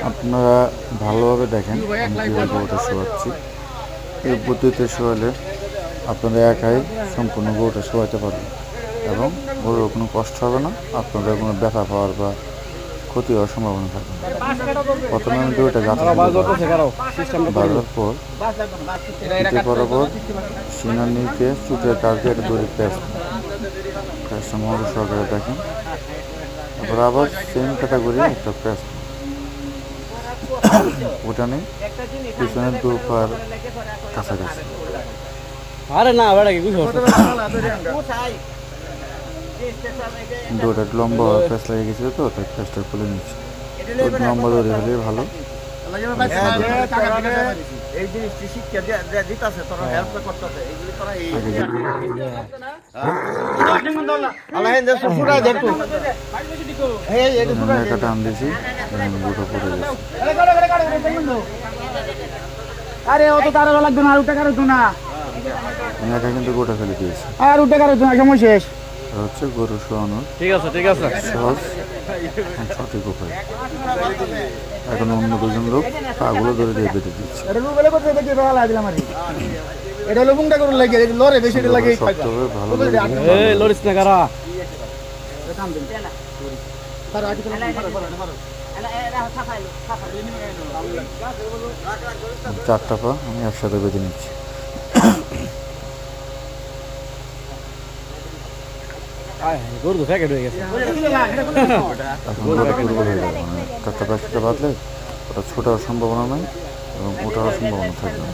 আপনারা ভালোভাবে দেখেন আমি কীভাবে গরুটা শোয়াচ্ছি। এই পদ্ধতিতে শোয়ালে আপনারা একাই সম্পূর্ণ গরুটা শোয়াতে পারবেন এবং গরুর কোনো কষ্ট হবে না, আপনাদের কোনো ব্যথা পাওয়ার বা ক্ষতি হওয়ার সম্ভাবনা থাকবে না। প্রথমে আমি গরুটা গাছে বাঁধার পর পিঠে বরাবর সিনার নিচে চুটের কাছ দিয়ে একটা দড়ি প্রেসটা মহল সহকারে দেখেন। তারপর আবার সেম ক্যাটাগরি একটা প্রেস ওটা নেই পিছনের দুপার কাছাকাছি। আরে না বেড়া কি বুঝো দড়িটা লম্বা প্রেস লেগে গেছিল তো তাই প্রেসটা খুলে নিচ্ছি। লম্বা দড়ি হলে ভালো। এই জিনিসটি শিক্ষা দিতেছে তোরা হেল্প করতেছে এইগুলি তোরা এই একটা টান দিয়েছি গোটা পড়ে গেছে। আরে অত তারা লাগবে না, আর উঠে কারো না, আমি একা কিন্তু গোটা ফেলে দিয়েছি। আর উঠে কারো না, সময় শেষ হচ্ছে গরু শোয়ানোর ঠিক আছে সহজ সঠিক উপায়। এখন অন্য দুজন লোক পাগুলো ধরে দিয়ে বেঁধে দিচ্ছে। শক্তভাবে ভালো চারটা পা আমি একসাথে বেঁধে নিচ্ছি। গরু তো প্যাকেট হয়ে গেছে। এখন ওটা দুর্বল হয়ে যাবে, মানে চারটা প্যাকেটটা বাঁধলে ওটা ছোটার সম্ভাবনা নাই এবং ওঠারও সম্ভাবনা থাকবে না।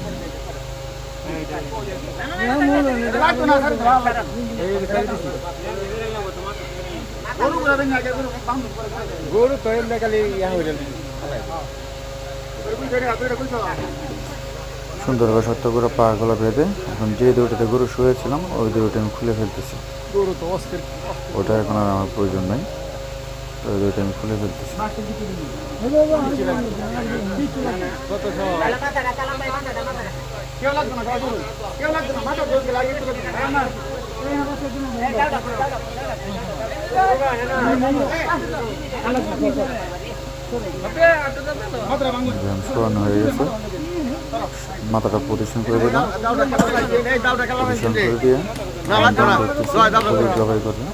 সুন্দরভাবে শক্ত করে পা গুলো বেঁধে এখন যে দড়িটাতে গরু শুয়েছিলাম ওই দড়িটা আমি খুলে ফেলতেছি। ওটা এখন আর আমার প্রয়োজন নাই, ওই দড়িটা আমি খুলে ফেলতেছি। শোয়ানো হয়ে গেছে, মাথাটা পজিশন করে দিলাম। পজিশন করে দিয়ে জবাই করলাম।